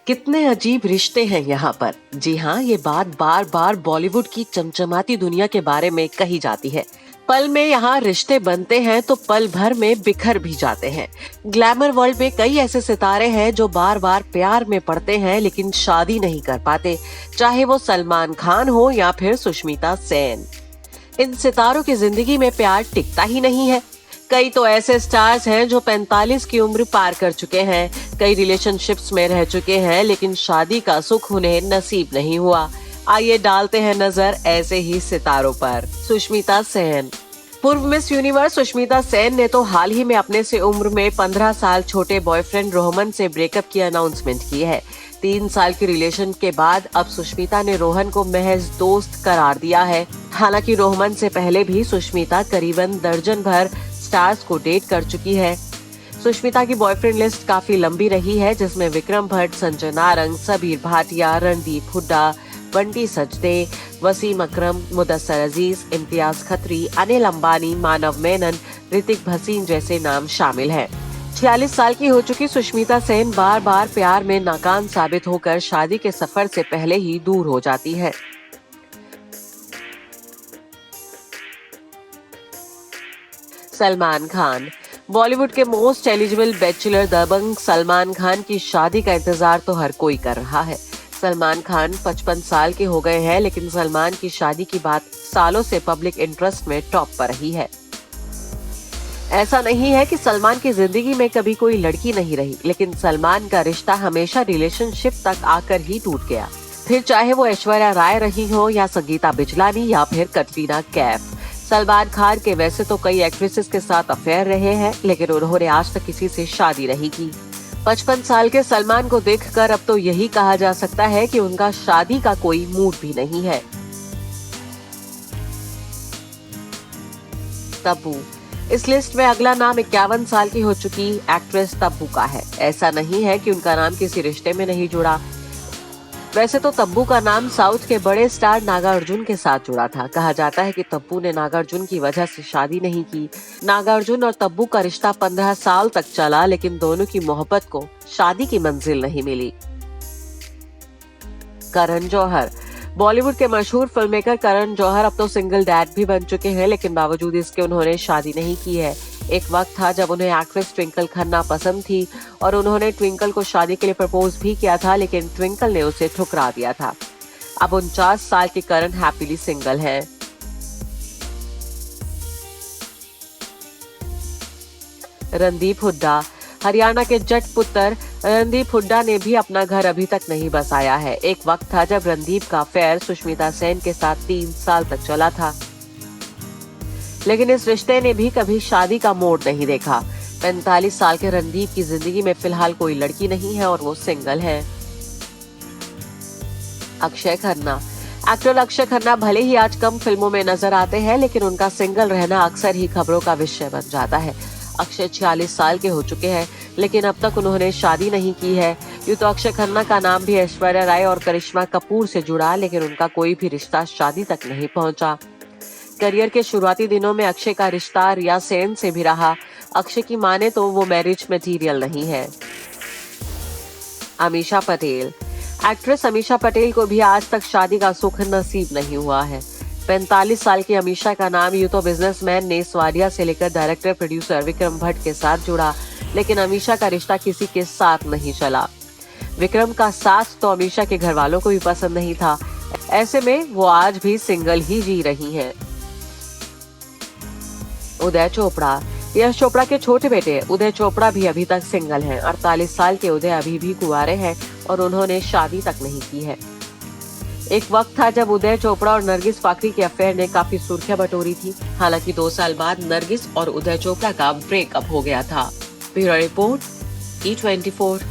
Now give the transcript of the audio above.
कितने अजीब रिश्ते हैं यहाँ पर। जी हाँ, ये बात बार बार बॉलीवुड की चमचमाती दुनिया के बारे में कही जाती है। पल में यहाँ रिश्ते बनते हैं तो पल भर में बिखर भी जाते हैं। ग्लैमर वर्ल्ड में कई ऐसे सितारे हैं जो बार बार प्यार में पड़ते हैं लेकिन शादी नहीं कर पाते, चाहे वो सलमान खान हो या फिर सुष्मिता सेन। इन सितारों की जिंदगी में प्यार टिकता ही नहीं है। कई तो ऐसे स्टार्स हैं जो 45 की उम्र पार कर चुके हैं, कई रिलेशनशिप्स में रह चुके हैं लेकिन शादी का सुख उन्हें नसीब नहीं हुआ। आइए डालते हैं नजर ऐसे ही सितारों पर। सुष्मिता सेन। पूर्व मिस यूनिवर्स सुष्मिता सेन ने तो हाल ही में अपने से उम्र में 15 साल छोटे बॉयफ्रेंड रोहमन से ब्रेकअप की अनाउंसमेंट की है। 3 साल की रिलेशन के बाद अब सुष्मिता ने रोहन को महज दोस्त करार दिया है। हालांकि रोहमन से पहले भी सुष्मिता करीबन दर्जन भर स्टार्स को डेट कर चुकी है। सुष्मिता की बॉयफ्रेंड लिस्ट काफी लंबी रही है, जिसमें विक्रम भट्ट, संजय नारंग, सबीर भाटिया, रणदीप हुड्डा, बंटी सचदे, वसीम अकरम, मुदस्सर अजीज, इम्तियाज खत्री, अनिल अंबानी, मानव मेनन, ऋतिक भसीन जैसे नाम शामिल हैं। 46 साल की हो चुकी सुष्मिता सेन बार बार प्यार में नाकाम साबित होकर शादी के सफर से पहले ही दूर हो जाती है। सलमान खान। बॉलीवुड के मोस्ट एलिजिबल बैचलर दबंग सलमान खान की शादी का इंतजार तो हर कोई कर रहा है। सलमान खान 55 साल के हो गए हैं, लेकिन सलमान की शादी की बात सालों से पब्लिक इंटरेस्ट में टॉप पर रही है। ऐसा नहीं है कि सलमान की जिंदगी में कभी कोई लड़की नहीं रही, लेकिन सलमान का रिश्ता हमेशा रिलेशनशिप तक आकर ही टूट गया। फिर चाहे वो ऐश्वर्या राय रही हो या संगीता बिजलानी या फिर कटरीना कैफ। सलमान खान के वैसे तो कई एक्ट्रेसेस के साथ अफेयर रहे हैं, लेकिन उन्होंने आज तक किसी से शादी नहीं की। 55 साल के सलमान को देखकर अब तो यही कहा जा सकता है कि उनका शादी का कोई मूड भी नहीं है। तब्बू। इस लिस्ट में अगला नाम 51 साल की हो चुकी एक्ट्रेस तब्बू का है। ऐसा नहीं है कि उनका नाम किसी रिश्ते में नहीं जुड़ा। वैसे तो तब्बू का नाम साउथ के बड़े स्टार नागार्जुन के साथ जुड़ा था। कहा जाता है कि तब्बू ने नागार्जुन की वजह से शादी नहीं की। नागार्जुन और तब्बू का रिश्ता 15 साल तक चला, लेकिन दोनों की मोहब्बत को शादी की मंजिल नहीं मिली। करण जौहर। बॉलीवुड के मशहूर फिल्ममेकर करण जौहर अब तो सिंगल डैड भी बन चुके हैं, लेकिन बावजूद इसके उन्होंने शादी नहीं की है। एक वक्त था जब उन्हें एक्ट्रेस ट्विंकल खन्ना पसंद थी और उन्होंने ट्विंकल को शादी के लिए प्रपोज भी किया था, लेकिन ट्विंकल ने उसे ठुकरा दिया था। अब 49 साल के करण हैप्पीली सिंगल हैं। रणदीप हुड्डा। हरियाणा के जट पुत्र रणदीप हुड्डा ने भी अपना घर अभी तक नहीं बसाया है। एक वक्त था जब रणदीप का अफेयर सुष्मिता सेन के साथ 3 साल तक चला था, लेकिन इस रिश्ते ने भी कभी शादी का मोड़ नहीं देखा। 45 साल के रणदीप की जिंदगी में फिलहाल कोई लड़की नहीं है और वो सिंगल है। अक्षय खन्ना। एक्टर अक्षय खन्ना भले ही आज कम फिल्मों में नजर आते हैं, लेकिन उनका सिंगल रहना अक्सर ही खबरों का विषय बन जाता है। अक्षय 46 साल के हो चुके हैं, लेकिन अब तक उन्होंने शादी नहीं की है। यूं तो अक्षय खन्ना का नाम भी ऐश्वर्या राय और करिश्मा कपूर से जुड़ा, लेकिन उनका कोई भी रिश्ता शादी तक नहीं पहुंचा। करियर के शुरुआती दिनों में अक्षय का रिश्ता रिया सेन से भी रहा। अक्षय की माने तो वो मैरिज मटेरियल नहीं है। अमीषा पटेल। एक्ट्रेस अमीषा पटेल को भी आज तक शादी का सुख नसीब नहीं हुआ है। 45 साल की अमीषा का नाम यूं तो बिजनेसमैन नेस वाडिया से लेकर डायरेक्टर प्रोड्यूसर विक्रम भट्ट के साथ जुड़ा, लेकिन अमीषा का रिश्ता किसी के साथ नहीं चला। विक्रम का साथ तो अमीषा के घर वालों को भी पसंद नहीं था। ऐसे में वो आज भी सिंगल ही जी रही हैं। उदय चोपड़ा। यश चोपड़ा के छोटे बेटे उदय चोपड़ा भी अभी तक सिंगल हैं। 48 साल के उदय अभी भी कुंवारे हैं और उन्होंने शादी तक नहीं की है। एक वक्त था जब उदय चोपड़ा और नरगिस फाकरी के अफेयर ने काफी सुर्खियां बटोरी थी। हालांकि 2 साल बाद नरगिस और उदय चोपड़ा का ब्रेकअप हो गया था। Bureau report, E24।